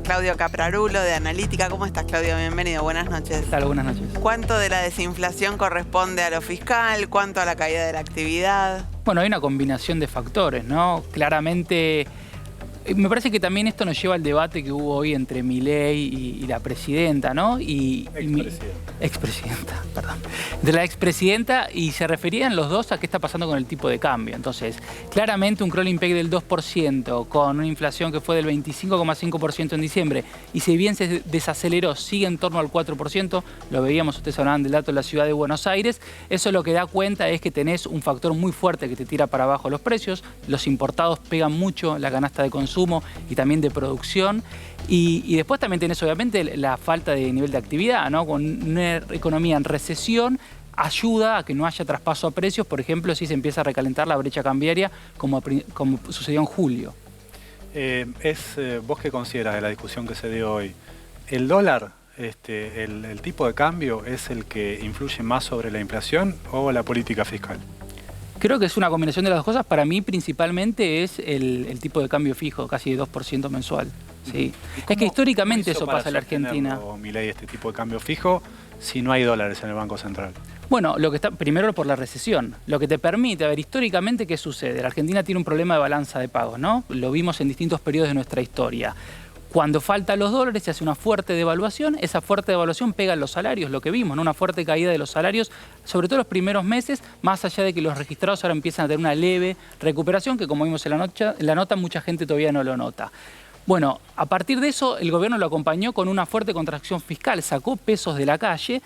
Claudio Caprarulo de Analítica. ¿Cómo estás, Claudio? Bienvenido, buenas noches. ¿Qué tal? Buenas noches. ¿Cuánto de la desinflación corresponde a lo fiscal? ¿Cuánto a la caída de la actividad? Bueno, hay una combinación de factores, ¿no? Claramente, me parece que también esto nos lleva al debate que hubo hoy entre Milei y la presidenta, ¿no? Expresidenta, perdón. De la expresidenta, y se referían los dos a qué está pasando con el tipo de cambio. Entonces, claramente un crawling peg del 2%, con una inflación que fue del 25,5% en diciembre, y si bien se desaceleró, sigue en torno al 4%, lo veíamos, ustedes hablaban del dato de la ciudad de Buenos Aires, eso lo que da cuenta es que tenés un factor muy fuerte que te tira para abajo los precios, los importados pegan mucho la canasta de consumo y también de producción. Y después también tenés obviamente la falta de nivel de actividad, ¿no? Con una economía en recesión ayuda a que no haya traspaso a precios, por ejemplo, si se empieza a recalentar la brecha cambiaria como sucedió en julio. ¿Vos qué consideras de la discusión que se dio hoy? ¿El dólar, el tipo de cambio, es el que influye más sobre la inflación o la política fiscal? Creo que es una combinación de las dos cosas. Para mí, principalmente, es el tipo de cambio fijo, casi de 2% mensual. Sí. Es que históricamente eso pasa en la Argentina. Milei, este tipo de cambio fijo, si no hay dólares en el Banco Central? Bueno, primero por la recesión. Lo que te permite, a ver, históricamente, ¿qué sucede? La Argentina tiene un problema de balanza de pagos, ¿no? Lo vimos en distintos periodos de nuestra historia. Cuando faltan los dólares se hace una fuerte devaluación, esa fuerte devaluación pega en los salarios, lo que vimos, ¿no? Una fuerte caída de los salarios, sobre todo los primeros meses, más allá de que los registrados ahora empiezan a tener una leve recuperación, que como vimos en la nota, mucha gente todavía no lo nota. Bueno, a partir de eso el gobierno lo acompañó con una fuerte contracción fiscal, sacó pesos de la calle,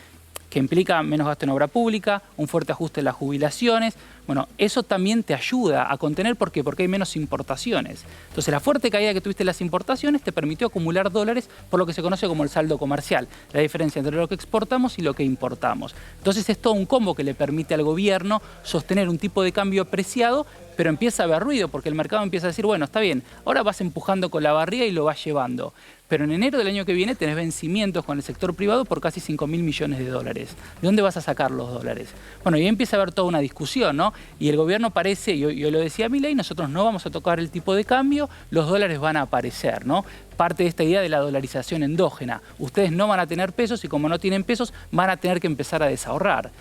que implica menos gasto en obra pública, un fuerte ajuste en las jubilaciones. Bueno, eso también te ayuda a contener, ¿por qué? Porque hay menos importaciones. Entonces, la fuerte caída que tuviste en las importaciones te permitió acumular dólares por lo que se conoce como el saldo comercial, la diferencia entre lo que exportamos y lo que importamos. Entonces, es todo un combo que le permite al gobierno sostener un tipo de cambio apreciado, pero empieza a haber ruido porque el mercado empieza a decir, bueno, está bien, ahora vas empujando con la barriga y lo vas llevando. Pero en enero del año que viene tenés vencimientos con el sector privado por casi 5.000 millones de dólares. ¿De dónde vas a sacar los dólares? Bueno, y ahí empieza a haber toda una discusión, ¿no? Y el gobierno parece, yo lo decía Milei, nosotros no vamos a tocar el tipo de cambio, los dólares van a aparecer, ¿no? Parte de esta idea de la dolarización endógena. Ustedes no van a tener pesos y como no tienen pesos, van a tener que empezar a desahorrar.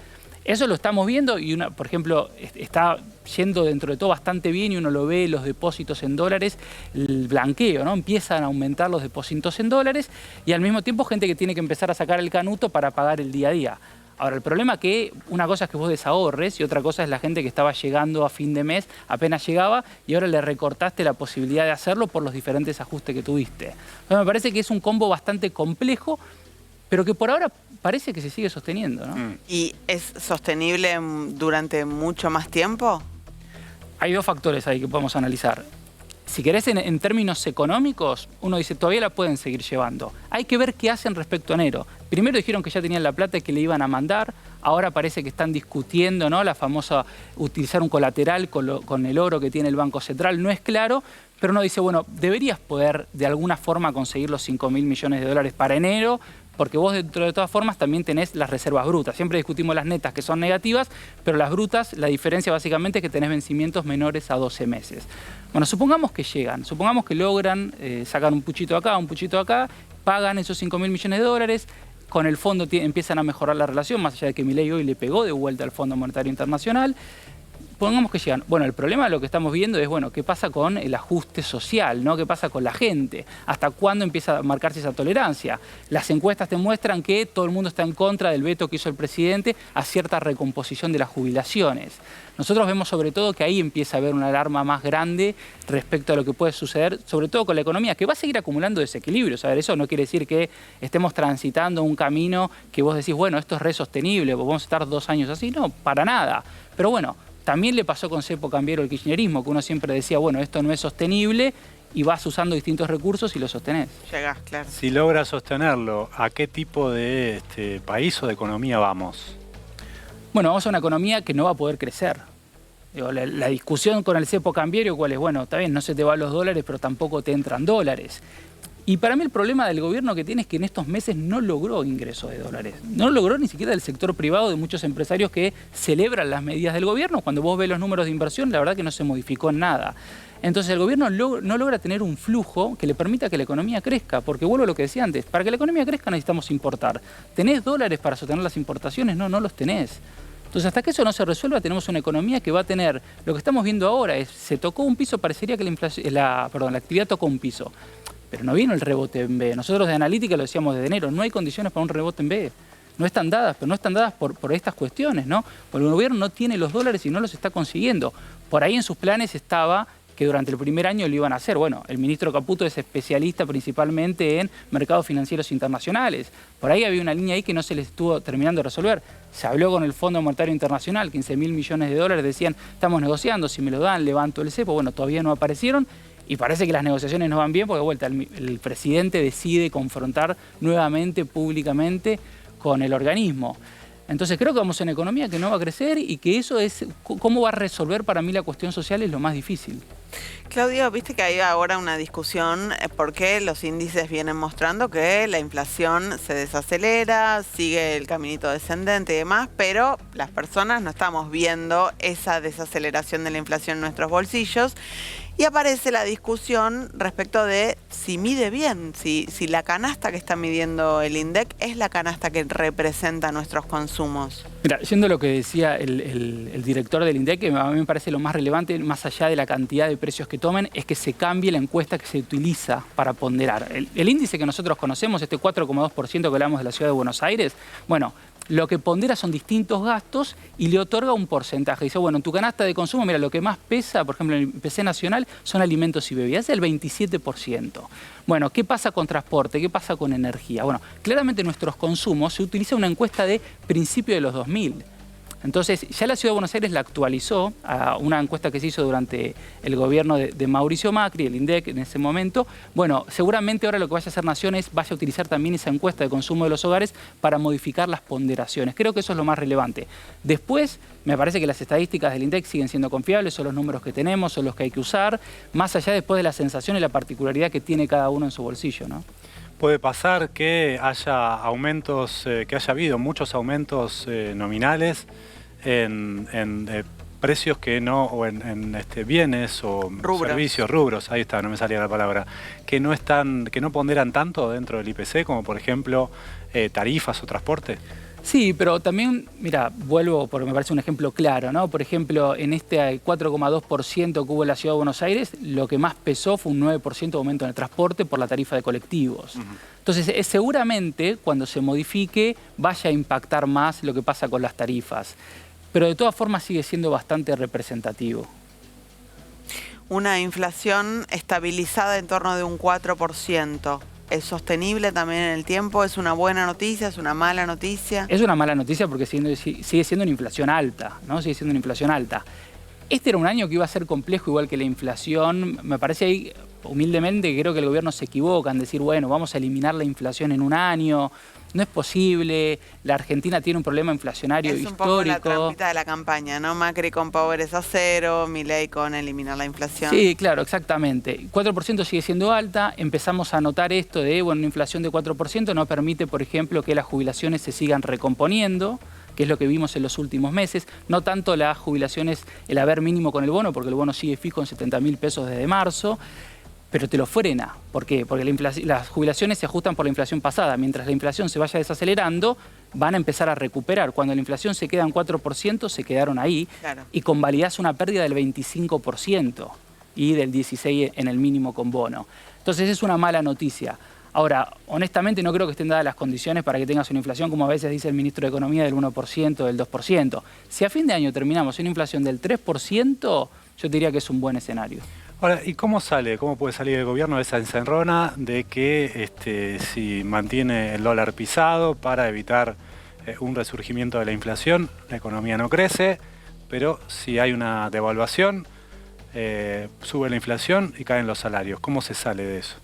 Eso lo estamos viendo y, por ejemplo, está yendo dentro de todo bastante bien y uno lo ve, los depósitos en dólares, el blanqueo, ¿no? Empiezan a aumentar los depósitos en dólares y al mismo tiempo gente que tiene que empezar a sacar el canuto para pagar el día a día. Ahora, el problema es que una cosa es que vos desahorres y otra cosa es la gente que estaba llegando a fin de mes, apenas llegaba y ahora le recortaste la posibilidad de hacerlo por los diferentes ajustes que tuviste. Entonces, me parece que es un combo bastante complejo, pero que por ahora parece que se sigue sosteniendo, ¿no? ¿Y es sostenible durante mucho más tiempo? Hay dos factores ahí que podemos analizar. Si querés, en términos económicos, uno dice, todavía la pueden seguir llevando. Hay que ver qué hacen respecto a enero. Primero dijeron que ya tenían la plata y que le iban a mandar. Ahora parece que están discutiendo, ¿no? La famosa utilizar un colateral con el oro que tiene el Banco Central. No es claro, pero uno dice, bueno, deberías poder de alguna forma conseguir los 5.000 millones de dólares para enero, porque vos dentro de todas formas también tenés las reservas brutas. Siempre discutimos las netas que son negativas, pero las brutas, la diferencia básicamente es que tenés vencimientos menores a 12 meses. Bueno, supongamos que llegan, supongamos que logran sacar un puchito acá, pagan esos 5.000 millones de dólares, con el fondo empiezan a mejorar la relación, más allá de que Milei hoy le pegó de vuelta al Fondo Monetario Internacional. Pongamos que llegan. Bueno, el problema de lo que estamos viendo es, bueno, ¿qué pasa con el ajuste social, ¿no? ¿Qué pasa con la gente? ¿Hasta cuándo empieza a marcarse esa tolerancia? Las encuestas te muestran que todo el mundo está en contra del veto que hizo el presidente a cierta recomposición de las jubilaciones. Nosotros vemos sobre todo que ahí empieza a haber una alarma más grande respecto a lo que puede suceder, sobre todo con la economía, que va a seguir acumulando desequilibrios. A ver, eso no quiere decir que estemos transitando un camino que vos decís, bueno, esto es re sostenible, vamos a estar 2 años así. No, para nada. Pero bueno, también le pasó con Cepo Cambiero el kirchnerismo, que uno siempre decía, bueno, esto no es sostenible, y vas usando distintos recursos y lo sostenés. Llegás, claro. Si logras sostenerlo, ¿a qué tipo de país o de economía vamos? Bueno, vamos a una economía que no va a poder crecer. La discusión con el Cepo Cambiero, ¿cuál es? Bueno, está bien, no se te van los dólares, pero tampoco te entran dólares. Y para mí el problema del gobierno que tiene es que en estos meses no logró ingresos de dólares. No logró ni siquiera del sector privado, de muchos empresarios que celebran las medidas del gobierno. Cuando vos ves los números de inversión, la verdad que no se modificó en nada. Entonces el gobierno no logra tener un flujo que le permita que la economía crezca, porque vuelvo a lo que decía antes, para que la economía crezca necesitamos importar. ¿Tenés dólares para sostener las importaciones? No, no los tenés. Entonces hasta que eso no se resuelva tenemos una economía que va a tener, lo que estamos viendo ahora es, se tocó un piso, parecería que la actividad tocó un piso, pero no vino el rebote en B. Nosotros de analítica lo decíamos desde enero, no hay condiciones para un rebote en B. No están dadas, pero no están dadas por estas cuestiones, ¿no? Porque el gobierno no tiene los dólares y no los está consiguiendo. Por ahí en sus planes estaba que durante el primer año lo iban a hacer. Bueno, el ministro Caputo es especialista principalmente en mercados financieros internacionales. Por ahí había una línea ahí que no se les estuvo terminando de resolver. Se habló con el Fondo Monetario Internacional, 15.000 millones de dólares, decían, estamos negociando, si me lo dan, levanto el cepo. Bueno, todavía no aparecieron y parece que las negociaciones no van bien porque de vuelta el presidente decide confrontar nuevamente, públicamente, con el organismo. Entonces creo que vamos en economía que no va a crecer y que eso es, cómo va a resolver para mí la cuestión social es lo más difícil. Claudio, viste que hay ahora una discusión porque los índices vienen mostrando que la inflación se desacelera, sigue el caminito descendente y demás, pero las personas no estamos viendo esa desaceleración de la inflación en nuestros bolsillos. Y aparece la discusión respecto de si mide bien, si la canasta que está midiendo el INDEC es la canasta que representa nuestros consumos. Mira, yendo a lo que decía el director del INDEC, que a mí me parece lo más relevante, más allá de la cantidad de precios que tomen, es que se cambie la encuesta que se utiliza para ponderar. El índice que nosotros conocemos, este 4,2% que hablamos de la Ciudad de Buenos Aires, bueno, lo que pondera son distintos gastos y le otorga un porcentaje. Dice, bueno, en tu canasta de consumo, mira, lo que más pesa, por ejemplo, en el IPC nacional, son alimentos y bebidas, es el 27%. Bueno, ¿qué pasa con transporte? ¿Qué pasa con energía? Bueno, claramente nuestros consumos se utiliza una encuesta de principio de los 2000. Entonces, ya la Ciudad de Buenos Aires la actualizó a una encuesta que se hizo durante el gobierno de Mauricio Macri, el INDEC en ese momento. Bueno, seguramente ahora lo que vaya a hacer Nación es vaya a utilizar también esa encuesta de consumo de los hogares para modificar las ponderaciones. Creo que eso es lo más relevante. Después, me parece que las estadísticas del INDEC siguen siendo confiables, son los números que tenemos, son los que hay que usar, más allá después de la sensación y la particularidad que tiene cada uno en su bolsillo, ¿no? Puede pasar que haya aumentos, que haya habido muchos aumentos nominales en precios que no, o en bienes o servicios, rubros, ahí está, no me salía la palabra, que no ponderan tanto dentro del IPC, como por ejemplo tarifas o transporte. Sí, pero también, mira, vuelvo porque me parece un ejemplo claro, ¿no? Por ejemplo, en este 4,2% que hubo en la Ciudad de Buenos Aires, lo que más pesó fue un 9% de aumento en el transporte por la tarifa de colectivos. Entonces, seguramente cuando se modifique vaya a impactar más lo que pasa con las tarifas. Pero de todas formas sigue siendo bastante representativo. Una inflación estabilizada en torno de un 4%. ¿Es sostenible también en el tiempo? ¿Es una buena noticia? ¿Es una mala noticia? Es una mala noticia porque sigue siendo una inflación alta, ¿no? Sigue siendo una inflación alta. Este era un año que iba a ser complejo igual que la inflación. Me parece ahí, humildemente, que creo que el gobierno se equivoca en decir, bueno, vamos a eliminar la inflación en un año. No es posible, la Argentina tiene un problema inflacionario histórico. Es un poco la trampita de la campaña, ¿no? Macri con pobreza cero, Milei con eliminar la inflación. Sí, claro, exactamente. 4% sigue siendo alta, empezamos a notar esto de, bueno, una inflación de 4% no permite, por ejemplo, que las jubilaciones se sigan recomponiendo, que es lo que vimos en los últimos meses. No tanto las jubilaciones, el haber mínimo con el bono, porque el bono sigue fijo en 70.000 pesos desde marzo, pero te lo frena. ¿Por qué? Porque las jubilaciones se ajustan por la inflación pasada. Mientras la inflación se vaya desacelerando, van a empezar a recuperar. Cuando la inflación se queda en 4%, se quedaron ahí. Claro. Y convalidás una pérdida del 25% y del 16% en el mínimo con bono. Entonces es una mala noticia. Ahora, honestamente no creo que estén dadas las condiciones para que tengas una inflación, como a veces dice el ministro de Economía, del 1%, del 2%. Si a fin de año terminamos en una inflación del 3%, yo diría que es un buen escenario. Ahora, ¿y cómo puede salir el gobierno de esa encerrona de que si mantiene el dólar pisado para evitar un resurgimiento de la inflación, la economía no crece, pero si hay una devaluación, sube la inflación y caen los salarios? ¿Cómo se sale de eso?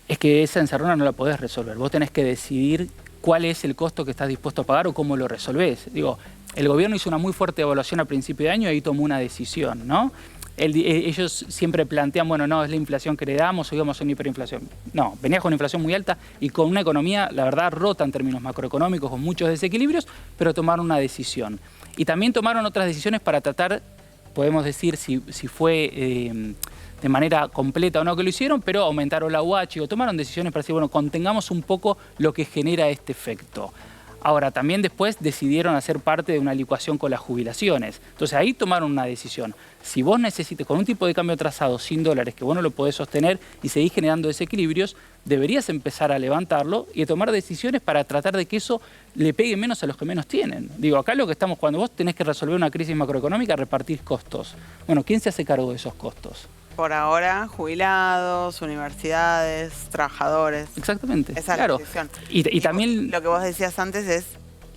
Es que esa encerrona no la podés resolver. Vos tenés que decidir cuál es el costo que estás dispuesto a pagar o cómo lo resolvés. Digo, el gobierno hizo una muy fuerte evaluación a principio de año y ahí tomó una decisión, ¿no? Ellos siempre plantean, bueno, no, es la inflación que heredamos o íbamos a una hiperinflación. No, venías con una inflación muy alta y con una economía, la verdad, rota en términos macroeconómicos, con muchos desequilibrios, pero tomaron una decisión. Y también tomaron otras decisiones para tratar podemos decir si fue de manera completa o no que lo hicieron, pero aumentaron la UH o tomaron decisiones para decir, bueno, contengamos un poco lo que genera este efecto. Ahora, también después decidieron hacer parte de una licuación con las jubilaciones. Entonces ahí tomaron una decisión. Si vos necesites, con un tipo de cambio trazado sin dólares, que vos no lo podés sostener y seguís generando desequilibrios, deberías empezar a levantarlo y a tomar decisiones para tratar de que eso le pegue menos a los que menos tienen. Digo, acá lo que estamos, cuando vos tenés que resolver una crisis macroeconómica, repartir costos. Bueno, ¿quién se hace cargo de esos costos? Por ahora, jubilados, universidades, trabajadores. Exactamente. Esa claro. es la decisión. Y también lo que vos decías antes es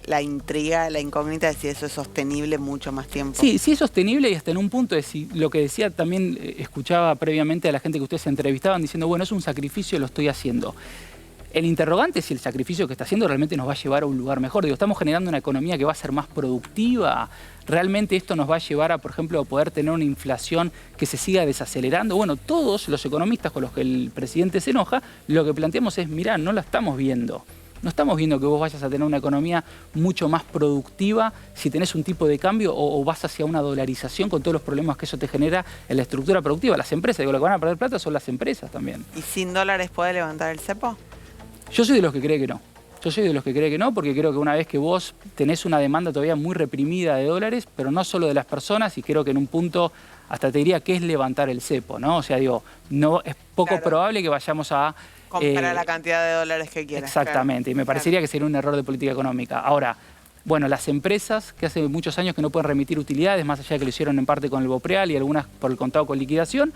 la intriga, la incógnita de si eso es sostenible mucho más tiempo. Sí, sí es sostenible y hasta en un punto de si lo que decía también, escuchaba previamente a la gente que ustedes se entrevistaban diciendo, bueno, es un sacrificio, lo estoy haciendo. El interrogante es si el sacrificio que está haciendo realmente nos va a llevar a un lugar mejor. Digo, estamos generando una economía que va a ser más productiva. ¿Realmente esto nos va a llevar a, por ejemplo, a poder tener una inflación que se siga desacelerando? Bueno, todos los economistas con los que el presidente se enoja, lo que planteamos es, mirá, no la estamos viendo. No estamos viendo que vos vayas a tener una economía mucho más productiva si tenés un tipo de cambio o vas hacia una dolarización con todos los problemas que eso te genera en la estructura productiva. Las empresas, digo, lo que van a perder plata son las empresas también. ¿Y sin dólares puede levantar el cepo? Yo soy de los que cree que no. Yo soy de los que cree que no, porque creo que una vez que vos tenés una demanda todavía muy reprimida de dólares, pero no solo de las personas, y creo que en un punto hasta te diría que es levantar el cepo, ¿no? O sea, digo, no, es poco probable que vayamos a comprar la cantidad de dólares que quieras. Exactamente, y me parecería que sería un error de política económica. Ahora, bueno, las empresas que hace muchos años que no pueden remitir utilidades, más allá de que lo hicieron en parte con el BOPREAL y algunas por el contado con liquidación,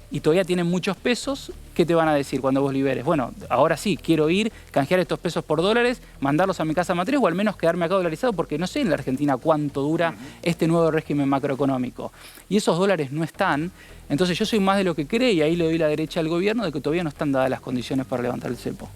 y todavía tienen muchos pesos, ¿qué te van a decir cuando vos liberes? Bueno, ahora sí, quiero ir, canjear estos pesos por dólares, mandarlos a mi casa matriz o al menos quedarme acá dolarizado porque no sé en la Argentina cuánto dura este nuevo régimen macroeconómico. Y esos dólares no están, entonces yo soy más de lo que cree y ahí le doy la derecha al gobierno de que todavía no están dadas las condiciones para levantar el cepo.